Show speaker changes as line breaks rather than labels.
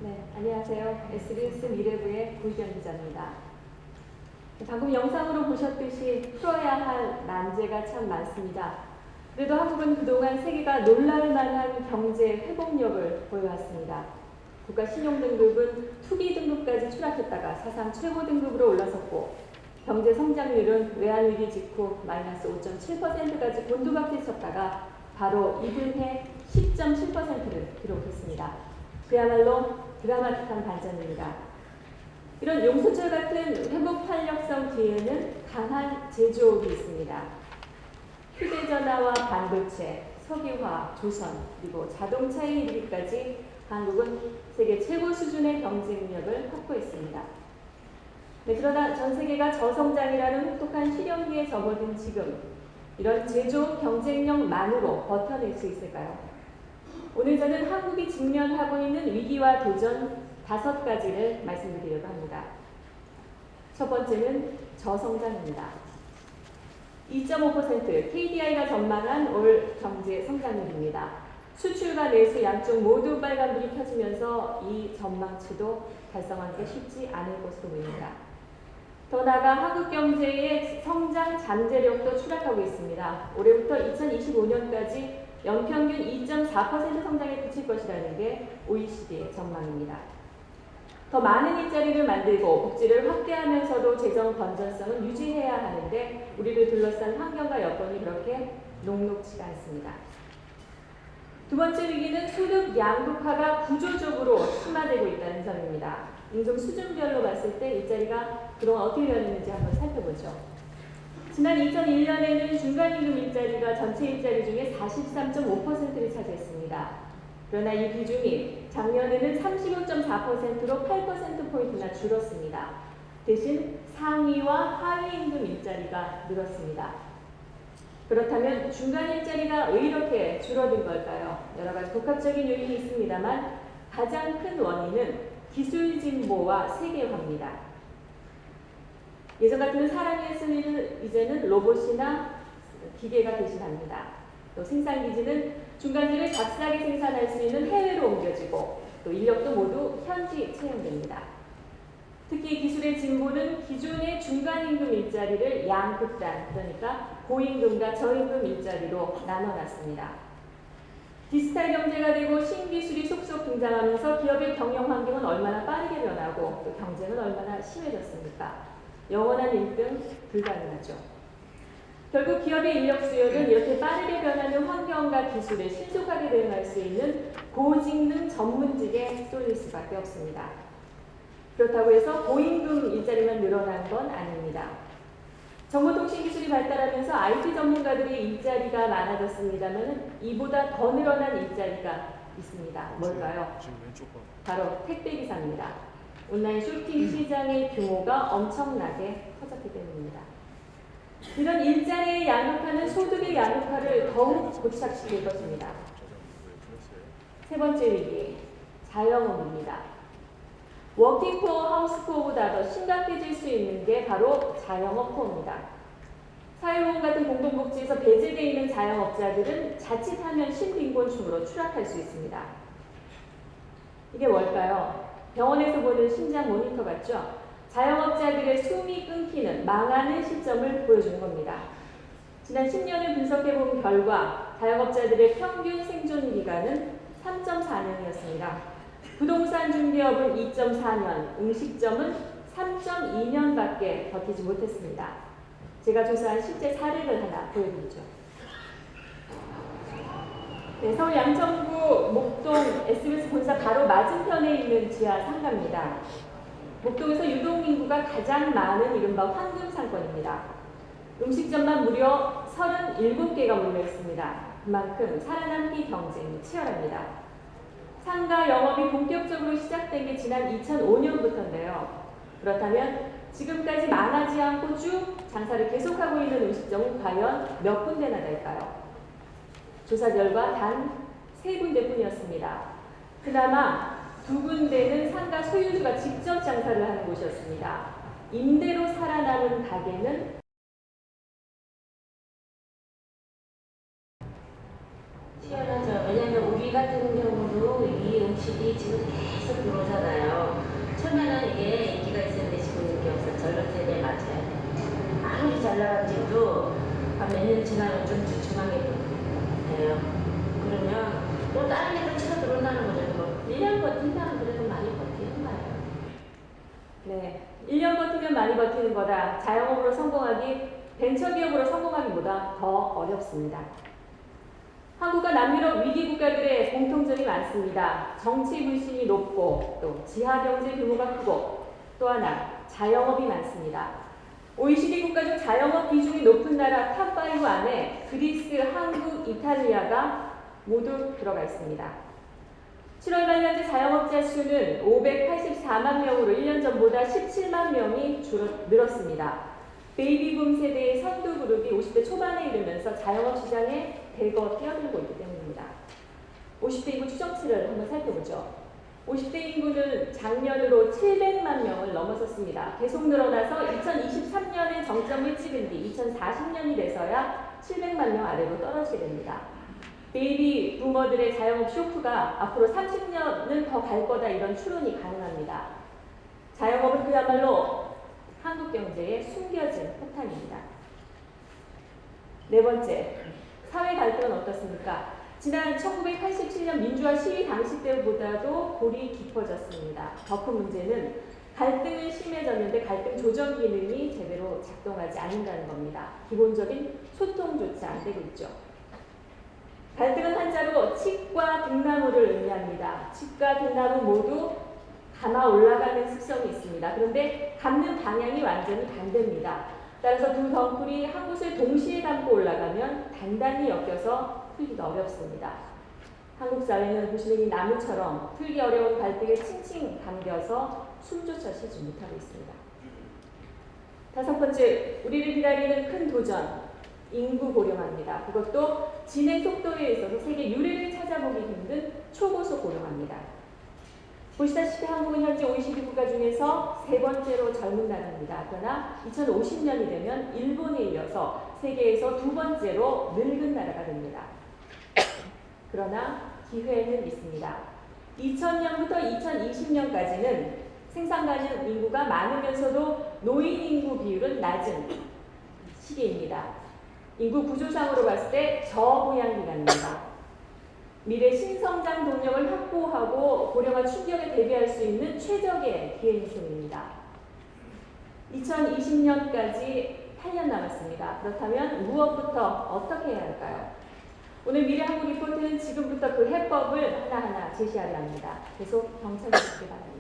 네, 안녕하세요. SBS 미래부의 고희경 기자입니다. 방금 영상으로 보셨듯이 풀어야 할 난제가 참 많습니다. 그래도 한국은 그동안 세계가 놀랄 만한 경제 회복력을 보여왔습니다. 국가 신용등급은 투기 등급까지 추락했다가 사상 최고 등급으로 올라섰고, 경제 성장률은 외환위기 직후 마이너스 5.7%까지 곤두박질쳤다가 바로 이듬해 10.7%를 기록했습니다. 그야말로 드라마틱한 반전입니다. 이런 용수철 같은 회복 탄력성 뒤에는 강한 제조업이 있습니다. 휴대전화와 반도체, 석유화, 조선, 그리고 자동차에 이르기까지 한국은 세계 최고 수준의 경쟁력을 확보했습니다. 네, 그러나 전 세계가 저성장이라는 혹독한 시련기에 접어든 지금, 이런 제조업 경쟁력만으로 버텨낼 수 있을까요? 오늘 저는 한국이 직면하고 있는 위기와 도전 5가지를 말씀드리려고 합니다. 첫 번째는 저성장입니다. 2.5% KDI가 전망한 올 경제 성장률입니다. 수출과 내수 양쪽 모두 빨간불이 켜지면서 이 전망치도 달성하기가 쉽지 않을 것으로 보입니다. 더 나아가 한국 경제의 성장 잠재력도 추락하고 있습니다. 올해부터 2025년까지 연평균 2.4% 성장에 그칠 것이라는 게 OECD의 전망입니다. 더 많은 일자리를 만들고 복지를 확대하면서도 재정 건전성을 유지해야 하는데 우리를 둘러싼 환경과 여건이 그렇게 녹록지가 않습니다. 두 번째 위기는 소득 양극화가 구조적으로 심화되고 있다는 점입니다. 임금 수준별로 봤을 때 일자리가 그동안 어떻게 변했는지 한번 살펴보죠. 지난 2001년에는 중간임금 일자리가 전체 일자리 중에 43.5%를 차지했습니다. 그러나 이 비중이 작년에는 35.4%로 8%포인트나 줄었습니다. 대신 상위와 하위임금 일자리가 늘었습니다. 그렇다면 중간 일자리가 왜 이렇게 줄어든 걸까요? 여러 가지 복합적인 요인이 있습니다만 가장 큰 원인은 기술 진보와 세계화입니다. 예전 같으면 사람이 했을 일을 이제는 로봇이나 기계가 대신합니다. 또 생산기지는 중간재를 값싸게 생산할 수 있는 해외로 옮겨지고 또 인력도 모두 현지 채용됩니다. 특히 기술의 진보는 기존의 중간임금 일자리를 양극단, 그러니까 고임금과 저임금 일자리로 나눠놨습니다. 디지털 경제가 되고 신기술이 속속 등장하면서 기업의 경영 환경은 얼마나 빠르게 변하고 또 경쟁은 얼마나 심해졌습니까? 영원한 1등 불가능하죠. 결국 기업의 인력 수요는 이렇게 빠르게 변하는 환경과 기술에 신속하게 대응할 수 있는 고직능 전문직에 쏠릴 수밖에 없습니다. 그렇다고 해서 고임금 일자리만 늘어난 건 아닙니다. 정보통신기술이 발달하면서 IT 전문가들의 일자리가 많아졌습니다만 이보다 더 늘어난 일자리가 있습니다. 뭘까요? 바로 택배기사입니다. 온라인 쇼핑 시장의 규모가 엄청나게 커졌기 때문입니다. 이런 일자리의 양극화는 소득의 양극화를 더욱 고착시킬 것입니다. 세 번째 위기, 자영업입니다. 워킹푸어, 하우스푸어보다 더 심각해질 수 있는 게 바로 자영업푸어입니다. 사회보험 같은 공동복지에서 배제되어 있는 자영업자들은 자칫하면 신빈곤층으로 추락할 수 있습니다. 이게 뭘까요? 병원에서 보는 심장 모니터 같죠? 자영업자들의 숨이 끊기는, 망하는 시점을 보여주는 겁니다. 지난 10년을 분석해본 결과 자영업자들의 평균 생존 기간은 3.4년이었습니다. 부동산 중개업은 2.4년, 음식점은 3.2년밖에 버티지 못했습니다. 제가 조사한 실제 사례를 하나 보여드리죠. 네, 서울 양천구 목동 SBS 본사 바로 맞은편에 있는 지하 상가입니다. 목동에서 유동인구가 가장 많은 이른바 황금상권입니다. 음식점만 무려 37개가 몰려 있습니다. 그만큼 살아남기 경쟁이 치열합니다. 상가 영업이 본격적으로 시작된 게 지난 2005년부터인데요. 그렇다면 지금까지 망하지 않고 쭉 장사를 계속하고 있는 음식점은 과연 몇 군데나 될까요? 조사 결과 단 3군데뿐이었습니다. 그나마 2군데는 상가 소유주가 직접 장사를 하는 곳이었습니다. 임대로 살아남은 가게는
시원하죠. 왜냐하면 우리 같은 경우도 이 명칭이 지금 계속 들어오잖아요. 처음에는 이게 인기가 있었는데 지금 인기 없어. 전력 세대에 맞춰야 돼. 아무리 잘 나갈지도 몇 년 지나면 좀 주춤하게 돼요. 그러면 또 다른 애들 치러 들어온다는 거죠. 뭐 1년 버틴다면 그래도 많이 버티는 거예요.
네, 1년 버티면 많이 버티는 거다. 자영업으로 성공하기, 벤처기업으로 성공하기보다 더 어렵습니다. 한국과 남유럽 위기 국가들의 공통점이 많습니다. 정치 불신이 높고 또 지하 경제 규모가 크고 또 하나 자영업이 많습니다. OECD 국가 중 자영업 비중이 높은 나라 탑5 안에 그리스, 한국, 이탈리아가 모두 들어가 있습니다. 7월 말 현재 자영업자 수는 584만 명으로 1년 전보다 17만 명이 늘었습니다. 베이비붐 세대의 선두 그룹이 50대 초반에 이르면서 자영업 시장에 대거 뛰어들고 있기 때문입니다. 50대 인구 추정치를 한번 살펴보죠. 50대 인구는 작년으로 700만 명을 넘어섰습니다. 계속 늘어나서 2023년에 정점을 찍은 뒤 2040년이 돼서야 700만 명 아래로 떨어지게 됩니다. 베이비 부머들의 자영업 쇼크가 앞으로 30년은 더 갈 거다 이런 추론이 가능합니다. 자영업은 그야말로 한국 경제의 숨겨진 폭탄입니다. 네 번째, 사회 갈등은 어떻습니까? 지난 1987년 민주화 시위 당시 때보다도 골이 깊어졌습니다. 더 큰 문제는 갈등은 심해졌는데 갈등 조정 기능이 제대로 작동하지 않는다는 겁니다. 기본적인 소통조차 안 되고 있죠. 갈등은 한자로 칡과 등나무를 의미합니다. 칡과 등나무 모두 감아 올라가는 습성이 있습니다. 그런데 감는 방향이 완전히 반대입니다. 따라서 두 덩쿨이 한 곳을 동시에 감고 올라가면 단단히 엮여서 풀기가 어렵습니다. 한국 사회는 보시는 이 나무처럼 풀기 어려운 갈등에 칭칭 감겨서 숨조차 쉬지 못하고 있습니다. 다섯 번째, 우리를 기다리는 큰 도전, 인구 고령화입니다. 그것도 진행 속도에 있어서 세계 유례를 찾아보기 힘든 초고속 고령화입니다. 보시다시피 한국은 현재 OECD 국가 중에서 세 번째로 젊은 나라입니다. 그러나 2050년이 되면 일본에 이어서 세계에서 두 번째로 늙은 나라가 됩니다. 그러나 기회는 있습니다. 2000년부터 2020년까지는 생산 가능 인구가 많으면서도 노인 인구 비율은 낮은 시기입니다. 인구 구조상으로 봤을 때 저부양 기간입니다. 미래 신성장 동력을 확보하고 고령화 충격에 대비할 수 있는 최적의 기회 인생입니다. 2020년까지 8년 남았습니다. 그렇다면 무엇부터 어떻게 해야 할까요? 오늘 미래 한국 리포트는 지금부터 그 해법을 하나하나 제시하려 합니다. 계속 경청해 주시기 바랍니다.